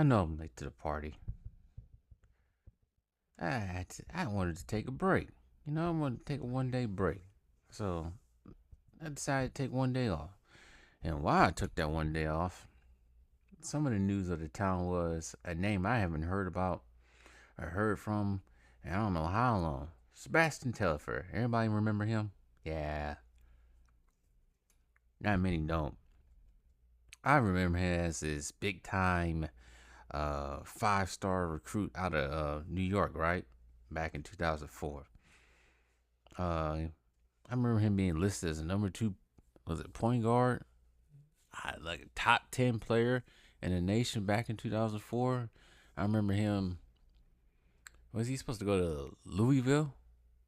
I know I'm late to the party. I wanted to take a break. I wanted to take a 1 day break. So I decided to take 1 day off. And while I took that 1 day off, some of the news of the town was a name I haven't heard about or heard from in I don't know how long. Sebastian Telfair. Everybody remember him? Yeah, not many don't. I remember him as this big time 5-star recruit out of New York, right? Back in 2004. I remember him being listed as a number two, was it point guard? Like a top 10 player in the nation back in 2004. I remember him, was he supposed to go to Louisville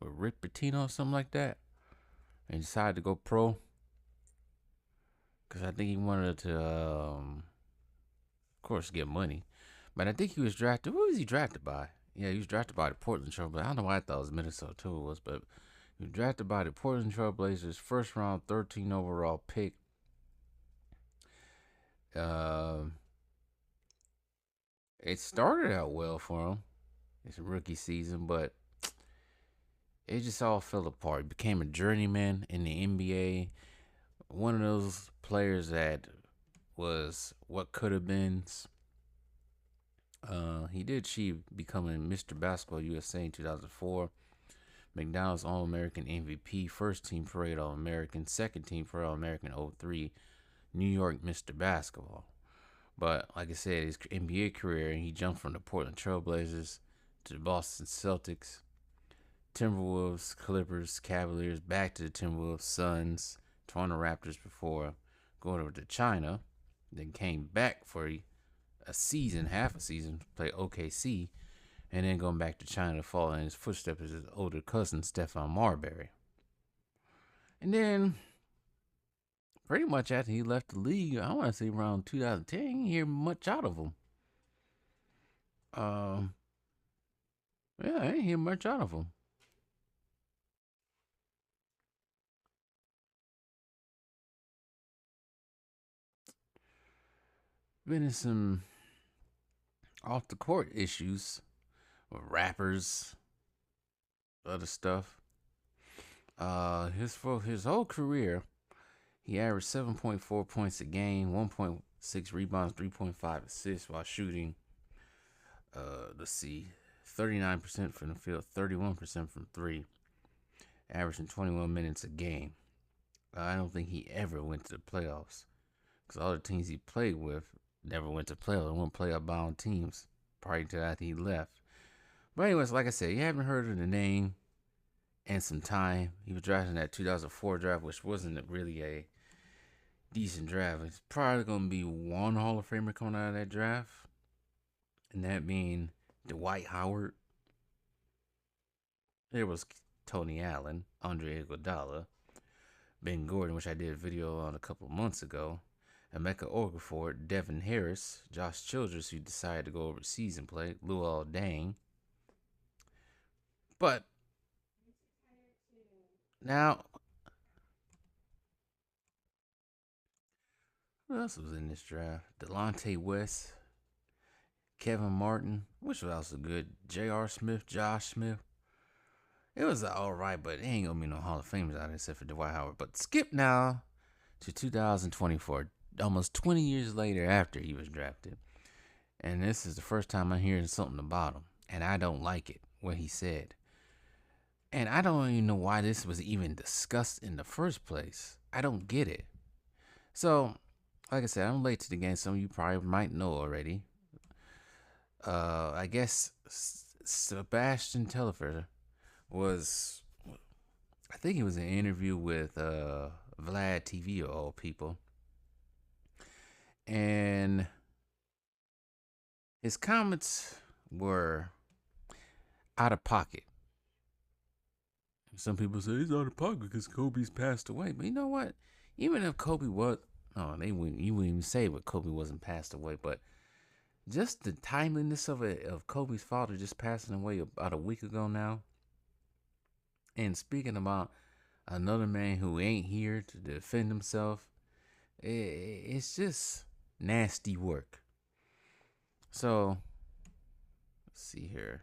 with Rick Pitino or something like that? And decided to go pro because I think he wanted to, of course, get money. But I think he was drafted. Who was he drafted by? Yeah, he was drafted by the Portland Trailblazers. I don't know why I thought it was Minnesota Timberwolves, but he was drafted by the Portland Trailblazers, first round, 13 overall pick. Uh, it started out well for him. It's a rookie season, but it just all fell apart. He became a journeyman in the NBA. One of those players that was what could have been. He did achieve becoming Mr. Basketball USA in 2004. McDonald's All-American MVP, first team Parade All-American, second team Parade All-American 03, New York Mr. Basketball. But like I said, his NBA career, he jumped from the Portland Trailblazers to the Boston Celtics, Timberwolves, Clippers, Cavaliers, back to the Timberwolves, Suns, Toronto Raptors before going over to China. Then came back for a season, half a season, to play OKC, and then going back to China to follow in his footsteps as his older cousin, Stephon Marbury. And then, pretty much after he left the league, I want to say around 2010, you didn't hear much out of him. Yeah, I didn't hear much out of him. Been in some off the court issues with rappers, other stuff. His whole career, he averaged 7.4 points a game, 1.6 rebounds, 3.5 assists while shooting. Let's see, 39% from the field, 31% from three, averaging 21 minutes a game. I don't think he ever went to the playoffs because all the teams he played with never went to playoffs. They weren't playoff bound teams prior to after he left. But anyways, like I said, you haven't heard of the name in some time. He was drafted in that 2004 draft, which wasn't really a decent draft. It's probably going to be one Hall of Famer coming out of that draft, and that being Dwight Howard. There was Tony Allen, Andre Iguodala, Ben Gordon, which I did a video on a couple months ago, Emeka Okafor, Devin Harris, Josh Childress, who decided to go overseas and play, Luol Deng. But now, who else was in this draft? Delonte West, Kevin Martin, which was also good, J.R. Smith, Josh Smith. It was all right, but it ain't gonna be no Hall of Famers out except for Dwight Howard. But skip now to 2024, almost 20 years later after he was drafted. And this is the first time I'm hearing something about him. And I don't like it, what he said. And I don't even know why this was even discussed in the first place. I don't get it. So, like I said, I'm late to the game. Some of you probably might know already. I guess Sebastian Telfair was, I think it was an interview with Vlad TV of all people. And his comments were out of pocket. Some people say he's out of pocket because Kobe's passed away. But you know what? Even if Kobe was, no, you wouldn't even say what Kobe wasn't passed away. But just the timeliness of it, of Kobe's father just passing away about a week ago now. And speaking about another man who ain't here to defend himself, it's just nasty work. So let's see here.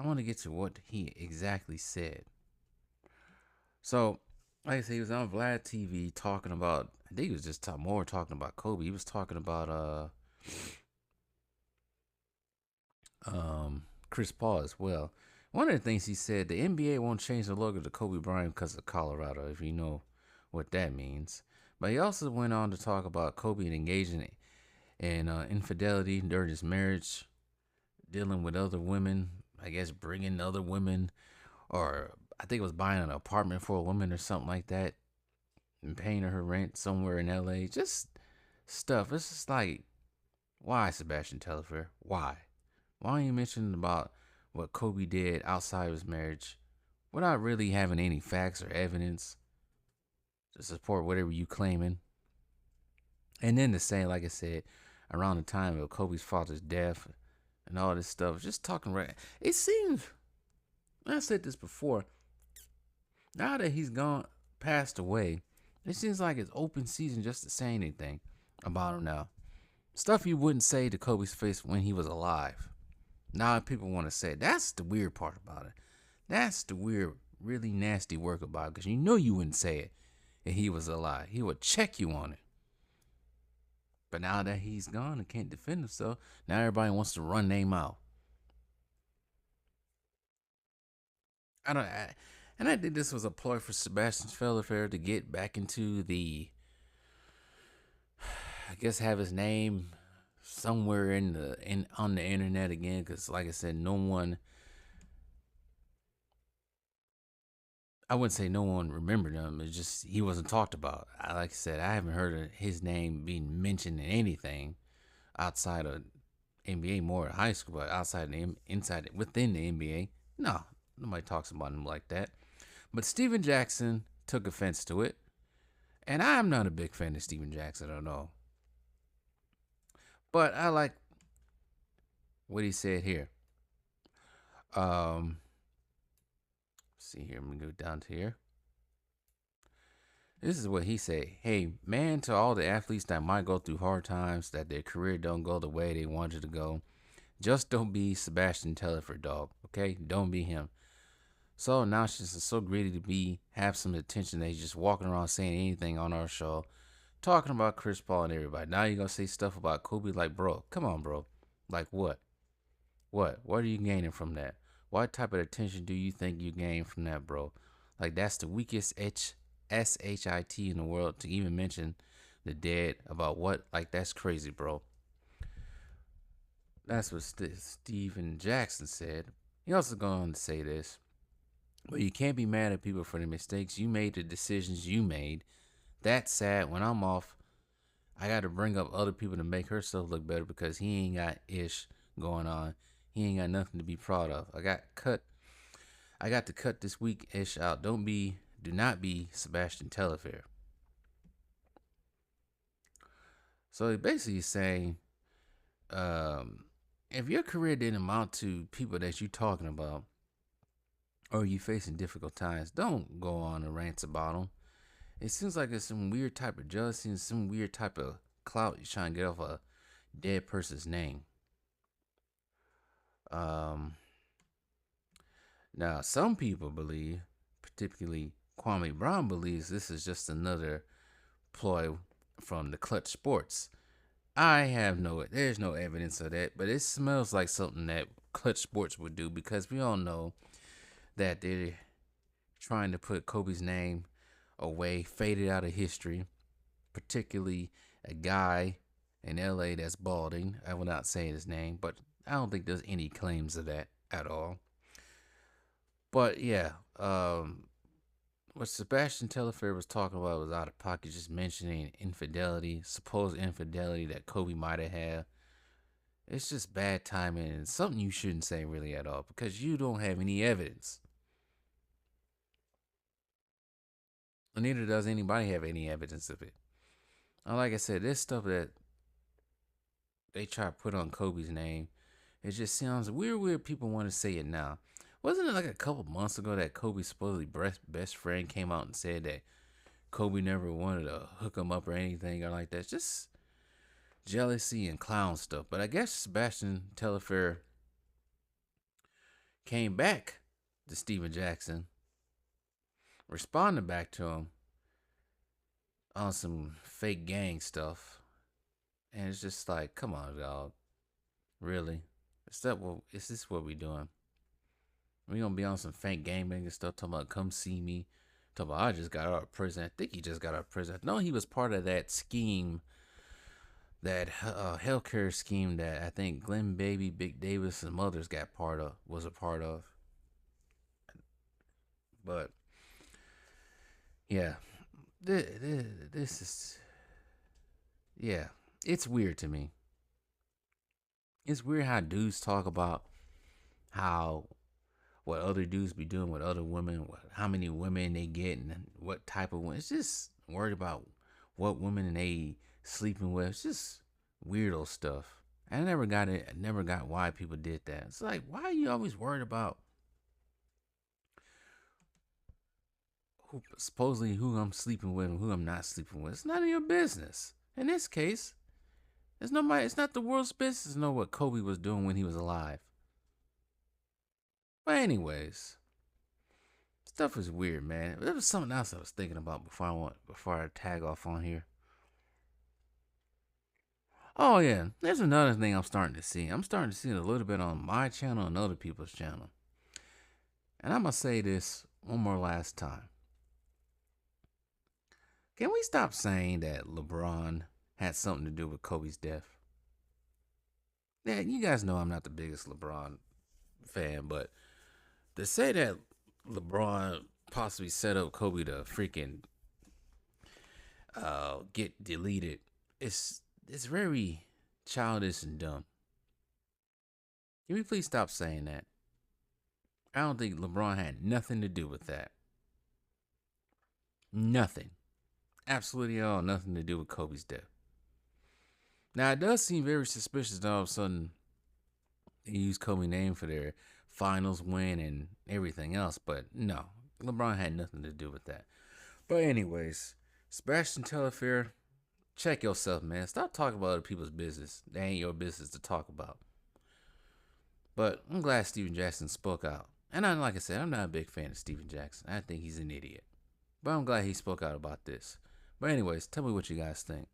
I want to get to what he exactly said. So, like I said, he was on Vlad TV talking about. I think he was just more talking about Kobe. He was talking about Chris Paul as well. One of the things he said, the NBA won't change the logo to Kobe Bryant because of Colorado, if you know what that means. But he also went on to talk about Kobe engaging in infidelity during his marriage, dealing with other women, I guess bringing other women, or I think it was buying an apartment for a woman or something like that, and paying her rent somewhere in LA. Just stuff. It's just like, why, Sebastian Telfair? Why? Why are you mentioning about what Kobe did outside of his marriage without really having any facts or evidence to support whatever you claiming? And then to say, like I said, around the time of Kobe's father's death and all this stuff, just talking right. It seems, I said this before, now that he's gone, passed away, it seems like it's open season just to say anything about him now. Stuff you wouldn't say to Kobe's face when he was alive. Now people want to say it. That's the weird part about it. That's the weird, really nasty work about it. Because you know you wouldn't say it if he was alive. He would check you on it. But now that he's gone and can't defend himself, now everybody wants to run name out. I don't. And I think this was a ploy for Sebastian Telfair to get back into the, I guess, have his name somewhere on the internet again. Because, like I said, no one. I wouldn't say no one remembered him. It's just he wasn't talked about. Like I said, I haven't heard of his name being mentioned in anything outside of NBA, more high school, but outside the inside within the NBA, no, nobody talks about him like that. But Steven Jackson took offense to it, and I'm not a big fan of Steven Jackson at all. But I like what he said here. See here, I'm gonna go down to here. This is what he said. Hey, man, to all the athletes that might go through hard times, that their career don't go the way they wanted to go, just don't be Sebastian Telfair, dog. Okay, don't be him. So now she's just so greedy to have some attention that he's just walking around saying anything on our show, talking about Chris Paul and everybody. Now you're gonna say stuff about Kobe, like, bro, come on, bro. Like what? What are you gaining from that? What type of attention do you think you gain from that, bro? Like that's the weakest SHIT in the world to even mention the dead about what? Like that's crazy, bro. That's what Steven Jackson said. He also going on to say this. But you can't be mad at people for the mistakes you made, the decisions you made. That's sad. When I'm off, I got to bring up other people to make herself look better because he ain't got ish going on. He ain't got nothing to be proud of. I got to cut this week ish out. Do not be Sebastian Telfair. So he basically saying, if your career didn't amount to people that you talking about, or you facing difficult times, don't go on a rant about them. It seems like it's some weird type of jealousy and some weird type of clout you're trying to get off a dead person's name. Now, some people believe, particularly Kwame Brown believes, this is just another ploy from the Clutch Sports. There's no evidence of that, but it smells like something that Clutch Sports would do because we all know that they're trying to put Kobe's name away, faded out of history, particularly a guy in LA that's balding. I will not say his name, but I don't think there's any claims of that at all. But yeah, what Sebastian Telfair was talking about was out of pocket, just mentioning infidelity, supposed infidelity that Kobe might have had. It's just bad timing and something you shouldn't say really at all because you don't have any evidence. And neither does anybody have any evidence of it. And like I said, this stuff that they try to put on Kobe's name, it just sounds weird. People want to say it now. Wasn't it like a couple months ago that Kobe's supposedly best friend came out and said that Kobe never wanted to hook him up or anything or like that. It's just jealousy and clown stuff. But I guess Sebastian Telfair came back to Steven Jackson, responded back to him on some fake gang stuff. And it's just like, come on, dog. Really? Is this what we doing? We gonna be on some fake gangbanging stuff, talking about come see me. Talking about I just got out of prison. I think he just got out of prison. No, he was part of that scheme, that healthcare scheme that I think Glenn Baby, Big Davis, and others was a part of. But yeah, this is it's weird to me. It's weird how dudes talk about how what other dudes be doing with other women, how many women they get, and what type of women. It's just worried about what women they sleeping with. It's just weirdo stuff. I never got it. I never got why people did that. It's like, why are you always worried about supposedly who I'm sleeping with and who I'm not sleeping with? It's none of your business. In this case, it's nobody. It's not the world's business to know what Kobe was doing when he was alive. But anyways, stuff is weird, man. There was something else I was thinking about before I tag off on here. Oh yeah, there's another thing I'm starting to see. I'm starting to see it a little bit on my channel and other people's channel. And I'm gonna say this one more last time. Can we stop saying that LeBron had something to do with Kobe's death? Yeah, you guys know I'm not the biggest LeBron fan, but to say that LeBron possibly set up Kobe to freaking get deleted, it's very childish and dumb. Can we please stop saying that? I don't think LeBron had nothing to do with that. Nothing. Absolutely all nothing to do with Kobe's death. Now, it does seem very suspicious that all of a sudden they use Kobe's name for their finals win and everything else, but no, LeBron had nothing to do with that. But anyways, Sebastian Telfair, check yourself, man. Stop talking about other people's business. That ain't your business to talk about. But I'm glad Steven Jackson spoke out. And like I said, I'm not a big fan of Steven Jackson. I think he's an idiot. But I'm glad he spoke out about this. But anyways, tell me what you guys think.